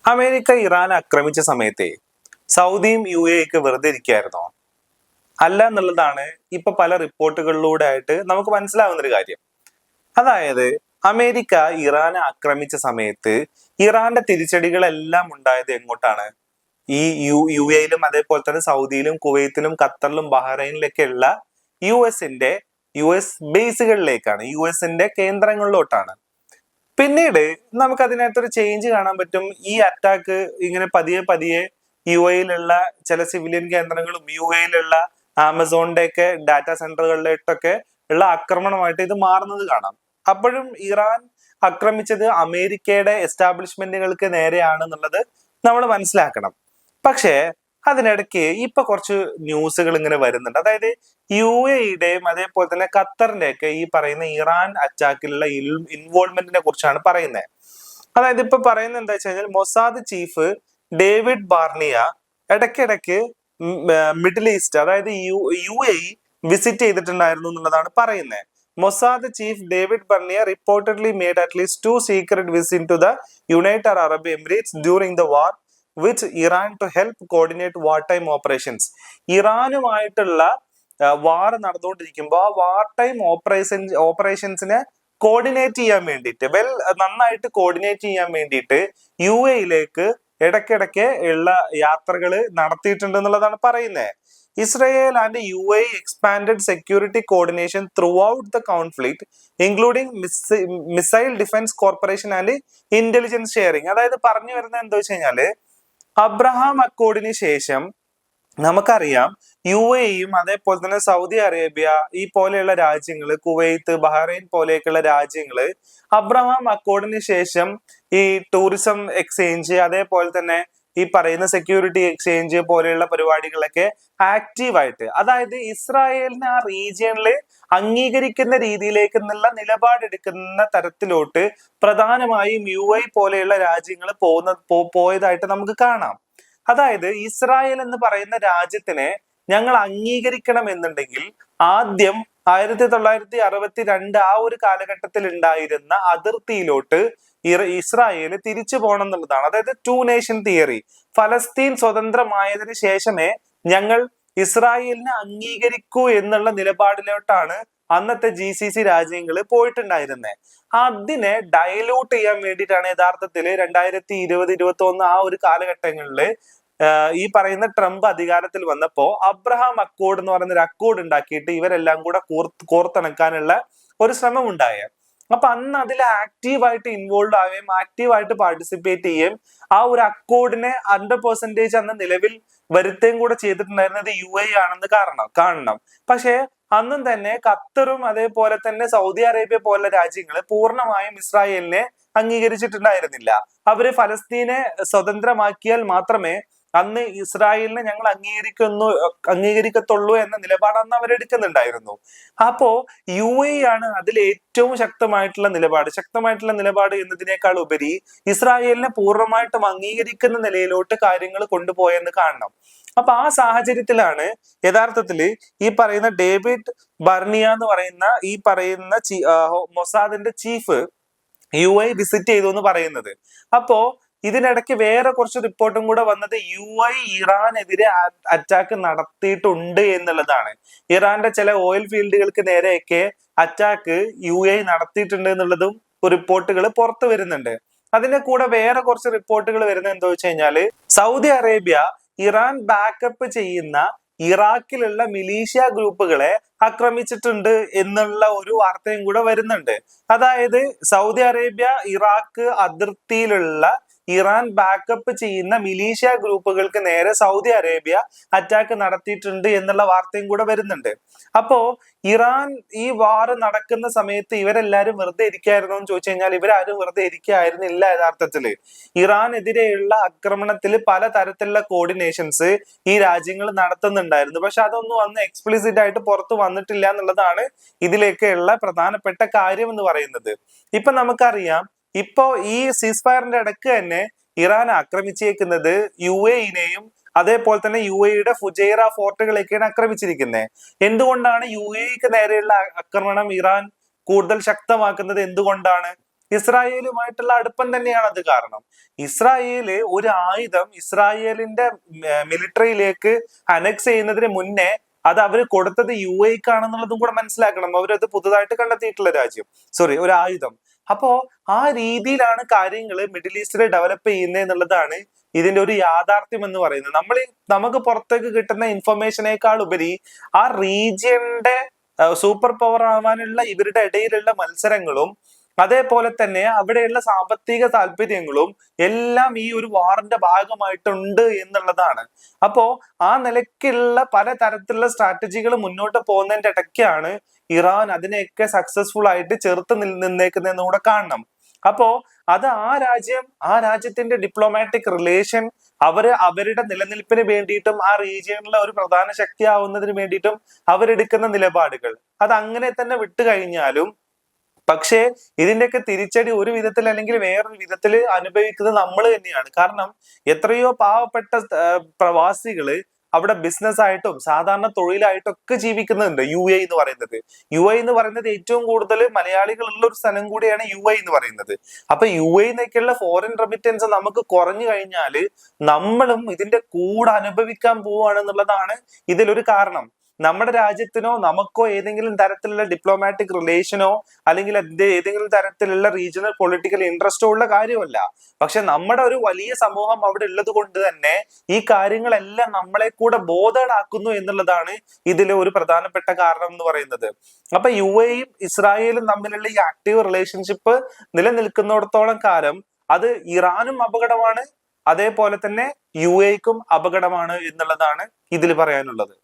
America Iran ആക്രമിച്ച സമയത്തെ സൗദിയും UAE വെറുതെ ഇരിക്കുകയായിരുന്നോ? അല്ല എന്നുള്ളതാണ് ഇപ്പൊ പല റിപ്പോർട്ടുകളിലൂടെ ആയിട്ട് നമുക്ക് മനസ്സിലാവുന്ന ഒരു കാര്യം. അതായത് അമേരിക്ക ഇറാനെ ആക്രമിച്ച സമയത്ത് ഇറാന്റെ തിരിച്ചടികളെല്ലാം ഉണ്ടായത് എങ്ങോട്ടാണ്? ഈ UAE-ലും അതേപോലെ തന്നെ സൗദിയിലും കുവൈത്തിലും ഖത്തറിലും ബഹ്റൈനിലൊക്കെ ഉള്ള US ബേസുകളിലേക്കാണ്, US കേന്ദ്രങ്ങളിലോട്ടാണ്. പിന്നീട് നമുക്ക് അതിനകത്തൊരു ചേഞ്ച് കാണാൻ പറ്റും. ഈ അറ്റാക്ക് ഇങ്ങനെ പതിയെ പതിയെ UAE-ലുള്ള ചില സിവിലിയൻ കേന്ദ്രങ്ങളും UAE-ലുള്ള ആമസോണിന്റെ ഒക്കെ ഡാറ്റാ സെന്ററുകളിലോട്ടൊക്കെ ഉള്ള ആക്രമണമായിട്ട് ഇത് മാറുന്നത് കാണാം. അപ്പോഴും ഇറാൻ ആക്രമിച്ചത് അമേരിക്കയുടെ എസ്റ്റാബ്ലിഷ്മെന്റുകൾക്ക് നേരെയാണെന്നുള്ളത് നമ്മൾ മനസ്സിലാക്കണം. പക്ഷേ അതിനിടയ്ക്ക് ഇപ്പൊ കുറച്ച് ന്യൂസുകൾ ഇങ്ങനെ വരുന്നുണ്ട്. അതായത് UAE-യുടെയും അതേപോലെ തന്നെ ഖത്തറിന്റെ ഒക്കെ ഈ പറയുന്ന ഇറാൻ അറ്റാക്കിലുള്ള ഇൻവോൾവ്മെന്റിനെ കുറിച്ചാണ് പറയുന്നത്. അതായത് ഇപ്പൊ പറയുന്നത് എന്താ വെച്ച് കഴിഞ്ഞാൽ മൊസാദ് ചീഫ് ഡേവിഡ് ബാർണിയ ഇടയ്ക്കിടയ്ക്ക് മിഡിൽ ഈസ്റ്റ്, അതായത് UAE വിസിറ്റ് ചെയ്തിട്ടുണ്ടായിരുന്നു എന്നുള്ളതാണ് പറയുന്നത്. Mossad chief David Barnea reportedly made at least 2 secret visit to the United Arab Emirates during the war which Iran to help coordinate war time operations. ഇറാനുമായിട്ടുള്ള war നടന്നുകൊണ്ടിരിക്കുമ്പോൾ ആ വാർ time ഓപ്പറേഷൻസിനെ coordinate ചെയ്യാൻ വേണ്ടിയിട്ട്, നന്നായിട്ട് കോർഡിനേറ്റ് ചെയ്യാൻ വേണ്ടിയിട്ട് UAE-യിലേക്ക് ഇടയ്ക്കിടയ്ക്ക് ഉള്ള യാത്രകൾ നടത്തിയിട്ടുണ്ട് എന്നുള്ളതാണ് പറയുന്നത്. Israel and UAE expanded security coordination throughout the conflict, including missile defense cooperation and intelligence sharing. അതായത് പറഞ്ഞു വരുന്നത് എന്താ വെച്ച് കഴിഞ്ഞാല്, അബ്രഹാം അക്കോർഡിന് ശേഷം നമുക്കറിയാം UAE-യും അതേപോലെ തന്നെ സൗദി അറേബ്യ ഈ പോലെയുള്ള രാജ്യങ്ങള്, കുവൈത്ത്, ബഹ്റൈൻ പോലെയൊക്കെയുള്ള രാജ്യങ്ങള് അബ്രഹാം അക്കോർഡിന് ശേഷം ഈ ടൂറിസം എക്സ്ചേഞ്ച് അതേപോലെ തന്നെ ഈ പറയുന്ന സെക്യൂരിറ്റി എക്സ്ചേഞ്ച് പോലെയുള്ള പരിപാടികളൊക്കെ ആക്റ്റീവായിട്ട്, അതായത് ഇസ്രായേലിനെ ആ റീജിയനിൽ അംഗീകരിക്കുന്ന രീതിയിലേക്ക് എന്നുള്ള നിലപാടെടുക്കുന്ന തരത്തിലോട്ട് പ്രധാനമായും UAE പോലെയുള്ള രാജ്യങ്ങൾ പോയതായിട്ട് നമുക്ക് കാണാം. അതായത് ഇസ്രായേൽ എന്ന് പറയുന്ന രാജ്യത്തിനെ ഞങ്ങൾ അംഗീകരിക്കണം എന്നുണ്ടെങ്കിൽ ആദ്യം 1962 ആ ഒരു കാലഘട്ടത്തിൽ ഉണ്ടായിരുന്ന അതിർത്തിയിലോട്ട് ഇസ്രായേൽ തിരിച്ചു പോകണം എന്നുള്ളതാണ്. അതായത് 2 നേഷൻ തിയറി. ഫലസ്തീൻ സ്വതന്ത്രമായതിനു ശേഷമേ ഞങ്ങൾ ഇസ്രായേലിനെ അംഗീകരിക്കൂ എന്നുള്ള നിലപാടിലോട്ടാണ് അന്നത്തെ GCC രാജ്യങ്ങൾ പോയിട്ടുണ്ടായിരുന്നത്. അതിനെ ഡയലൂട്ട് ചെയ്യാൻ വേണ്ടിയിട്ടാണ് യഥാർത്ഥത്തിൽ 2020-21 ആ ഒരു കാലഘട്ടങ്ങളിൽ ഈ പറയുന്ന ട്രംപ് അധികാരത്തിൽ വന്നപ്പോ അബ്രഹാം അക്കോർഡ് എന്ന് പറയുന്ന ഒരു അക്കോർഡ് ഉണ്ടാക്കിയിട്ട് ഇവരെല്ലാം കൂടെ കോർത്തിണക്കാനുള്ള ഒരു ശ്രമം ഉണ്ടായ. അപ്പൊ അന്ന് അതിൽ ആക്റ്റീവായിട്ട് ഇൻവോൾവ് ആവുകയും ആക്റ്റീവായിട്ട് പാർട്ടിസിപ്പേറ്റ് ചെയ്യുകയും ആ ഒരു അക്കോർഡിനെ 100% അന്ന് നിലവിൽ വരുത്തുകയും കൂടെ ചെയ്തിട്ടുണ്ടായിരുന്നത് UAE ആണെന്ന് കാണണം. പക്ഷേ അന്നും തന്നെ ഖത്തറും അതേപോലെ തന്നെ സൗദി അറേബ്യ പോലുള്ള രാജ്യങ്ങൾ പൂർണ്ണമായും ഇസ്രായേലിനെ അംഗീകരിച്ചിട്ടുണ്ടായിരുന്നില്ല. അവര് ഫലസ്തീനെ സ്വതന്ത്രമാക്കിയാൽ മാത്രമേ അന്ന് ഇസ്രായേലിനെ ഞങ്ങൾ അംഗീകരിക്കത്തുള്ളൂ എന്ന നിലപാട് അന്ന് അവരെടുക്കുന്നുണ്ടായിരുന്നു. അപ്പോ UAE ആണ് അതിൽ ഏറ്റവും ശക്തമായിട്ടുള്ള നിലപാട് എന്നതിനേക്കാൾ ഉപരി ഇസ്രായേലിനെ പൂർണ്ണമായിട്ടും അംഗീകരിക്കുന്ന നിലയിലോട്ട് കാര്യങ്ങൾ കൊണ്ടുപോയെന്ന് കാണണം. അപ്പൊ ആ സാഹചര്യത്തിലാണ് യഥാർത്ഥത്തില് ഈ പറയുന്ന ഡേവിഡ് ബർണിയ എന്ന് പറയുന്ന ഈ പറയുന്ന മൊസാദിന്റെ ചീഫ് UAE വിസിറ്റ് ചെയ്തു എന്ന് പറയുന്നത്. അപ്പോ ഇതിനിടയ്ക്ക് വേറെ കുറച്ച് റിപ്പോർട്ടും കൂടെ വന്നത് UAE ഇറാനെതിരെ അറ്റാക്ക് നടത്തിയിട്ടുണ്ട് എന്നുള്ളതാണ്. ഇറാന്റെ ചില ഓയിൽ ഫീൽഡുകൾക്ക് നേരെയൊക്കെ അറ്റാക്ക് UAE നടത്തിയിട്ടുണ്ട് എന്നുള്ളതും റിപ്പോർട്ടുകൾ പുറത്തു വരുന്നുണ്ട്. അതിന്റെ കൂടെ വേറെ കുറച്ച് റിപ്പോർട്ടുകൾ വരുന്നത് എന്താ വെച്ച് കഴിഞ്ഞാല്, സൗദി അറേബ്യ ഇറാൻ ബാക്കപ്പ് ചെയ്യുന്ന ഇറാഖിലുള്ള മിലീഷ്യ ഗ്രൂപ്പുകളെ ആക്രമിച്ചിട്ടുണ്ട് എന്നുള്ള ഒരു വാർത്തയും കൂടെ വരുന്നുണ്ട്. അതായത് സൗദി അറേബ്യ ഇറാഖ് അതിർത്തിയിലുള്ള ഇറാൻ ബാക്കപ്പ് ചെയ്യുന്ന മിലീഷ്യ ഗ്രൂപ്പുകൾക്ക് നേരെ സൗദി അറേബ്യ അറ്റാക്ക് നടത്തിയിട്ടുണ്ട് എന്നുള്ള വാർത്തയും കൂടെ വരുന്നുണ്ട്. അപ്പോ ഇറാൻ ഈ വാർ നടക്കുന്ന സമയത്ത് ഇവരെല്ലാരും വെറുതെ ഇരിക്കായിരുന്നോ എന്ന് ചോദിച്ചു കഴിഞ്ഞാൽ ഇവരാരും വെറുതെ ഇരിക്കായിരുന്നില്ല. യഥാർത്ഥത്തില് ഇറാനെതിരെയുള്ള ആക്രമണത്തിൽ പലതരത്തിലുള്ള കോർഡിനേഷൻസ് ഈ രാജ്യങ്ങൾ നടത്തുന്നുണ്ടായിരുന്നു. പക്ഷെ അതൊന്നും അന്ന് എക്സ്പ്ലിസിറ്റ് ആയിട്ട് പുറത്തു വന്നിട്ടില്ല എന്നുള്ളതാണ് ഇതിലേക്കുള്ള പ്രധാനപ്പെട്ട കാര്യം എന്ന് പറയുന്നത്. ഇപ്പൊ നമുക്കറിയാം, ഇപ്പോ ഈ സീസ് ഫയറിന്റെ ഇടയ്ക്ക് തന്നെ ഇറാൻ ആക്രമിച്ചേക്കുന്നത് UAE-നെയും അതേപോലെ തന്നെ UAE-യുടെ ഫുജൈറ ഫോർട്ടുകളൊക്കെയാണ് ആക്രമിച്ചിരിക്കുന്നത്. എന്തുകൊണ്ടാണ് UAE-ക്ക് നേരെയുള്ള ആക്രമണം ഇറാൻ കൂടുതൽ ശക്തമാക്കുന്നത്? എന്തുകൊണ്ടാണ്? ഇസ്രായേലുമായിട്ടുള്ള അടുപ്പം തന്നെയാണ് അത് കാരണം. ഇസ്രായേല് ഒരു ആയുധം ഇസ്രായേലിന്റെ മിലിറ്ററിയിലേക്ക് അനക്സ് ചെയ്യുന്നതിന് മുന്നേ അത് അവർ കൊടുത്തത് UAE-ക്കാണെന്നുള്ളതും കൂടെ മനസ്സിലാക്കണം. അവരത് പുതുതായിട്ട് കണ്ടെത്തിയിട്ടുള്ള ഒരു ആയുധം. അപ്പോ ആ രീതിയിലാണ് കാര്യങ്ങൾ മിഡിൽ ഈസ്റ്റിൽ ഡെവലപ്പ് ചെയ്യുന്നത് എന്നുള്ളതാണ് ഇതിന്റെ ഒരു യാഥാർത്ഥ്യം എന്ന് പറയുന്നത്. നമുക്ക് പുറത്തേക്ക് കിട്ടുന്ന ഇൻഫർമേഷനേക്കാൾ ഉപരി ആ റീജിയന്റെ സൂപ്പർ പവർ ആവാനുള്ള ഇവരുടെ ഇടയിലുള്ള മത്സരങ്ങളും അതേപോലെ തന്നെ അവിടെയുള്ള സാമ്പത്തിക താല്പര്യങ്ങളും എല്ലാം ഈ ഒരു വാറിന്റെ ഭാഗമായിട്ടുണ്ട് എന്നുള്ളതാണ്. അപ്പോ ആ നിലയ്ക്കുള്ള പല തരത്തിലുള്ള സ്ട്രാറ്റജികൾ മുന്നോട്ട് പോകുന്നതിന്റെ ഇടയ്ക്കാണ് ഇറാൻ അതിനെയൊക്കെ സക്സസ്ഫുൾ ആയിട്ട് ചെറുത്ത് നിന്നേക്കുന്നതെന്ന് കൂടെ കാണണം. അപ്പോ അത് ആ രാജ്യത്തിന്റെ ഡിപ്ലോമാറ്റിക് റിലേഷൻ അവരുടെ നിലനിൽപ്പിന് വേണ്ടിയിട്ടും ആ റീജിയനിലെ ഒരു പ്രധാന ശക്തിയാവുന്നതിന് വേണ്ടിയിട്ടും അവരെടുക്കുന്ന നിലപാടുകൾ അത് അങ്ങനെ തന്നെ വിട്ടുകഴിഞ്ഞാലും പക്ഷേ ഇതിന്റെയൊക്കെ തിരിച്ചടി ഒരു വിധത്തിൽ അല്ലെങ്കിൽ വേറൊരു വിധത്തിൽ അനുഭവിക്കുന്നത് നമ്മൾ തന്നെയാണ്. കാരണം എത്രയോ പാവപ്പെട്ട പ്രവാസികള് അവിടെ ബിസിനസ് ആയിട്ടും സാധാരണ തൊഴിലായിട്ടും ഒക്കെ ജീവിക്കുന്നുണ്ട് UAE എന്ന് പറയുന്നത്. UAE എന്ന് പറയുന്നത് ഏറ്റവും കൂടുതൽ മലയാളികളുള്ള ഒരു സ്ഥലം കൂടിയാണ് UAE എന്ന് പറയുന്നത്. അപ്പൊ UAE എന്നൊക്കെയുള്ള ഫോറിൻ റെമിറ്റൻസ് നമുക്ക് കുറഞ്ഞു കഴിഞ്ഞാല് നമ്മളും ഇതിന്റെ കൂടെ അനുഭവിക്കാൻ പോവുകയാണെന്നുള്ളതാണ് ഇതിലൊരു കാരണം. നമ്മുടെ രാജ്യത്തിനോ നമുക്കോ ഏതെങ്കിലും തരത്തിലുള്ള ഡിപ്ലോമാറ്റിക് റിലേഷനോ അല്ലെങ്കിൽ ഏതെങ്കിലും തരത്തിലുള്ള റീജിയണൽ പൊളിറ്റിക്കൽ ഇൻട്രസ്റ്റോ ഉള്ള കാര്യമല്ല. പക്ഷെ നമ്മുടെ ഒരു വലിയ സമൂഹം അവിടെ ഉള്ളത് കൊണ്ട് തന്നെ ഈ കാര്യങ്ങളെല്ലാം നമ്മളെ കൂടെ ബോധേഡാക്കുന്നു എന്നുള്ളതാണ് ഇതിലെ ഒരു പ്രധാനപ്പെട്ട കാരണം എന്ന് പറയുന്നത്. അപ്പൊ UAE-യും ഇസ്രായേലും തമ്മിലുള്ള ഈ ആക്റ്റീവ് റിലേഷൻഷിപ്പ് നിലനിൽക്കുന്നിടത്തോളം കാലം അത് ഇറാനും അപകടമാണ്, അതേപോലെ തന്നെ UAE-ക്കും അപകടമാണ് എന്നുള്ളതാണ് ഇതിൽ പറയാനുള്ളത്.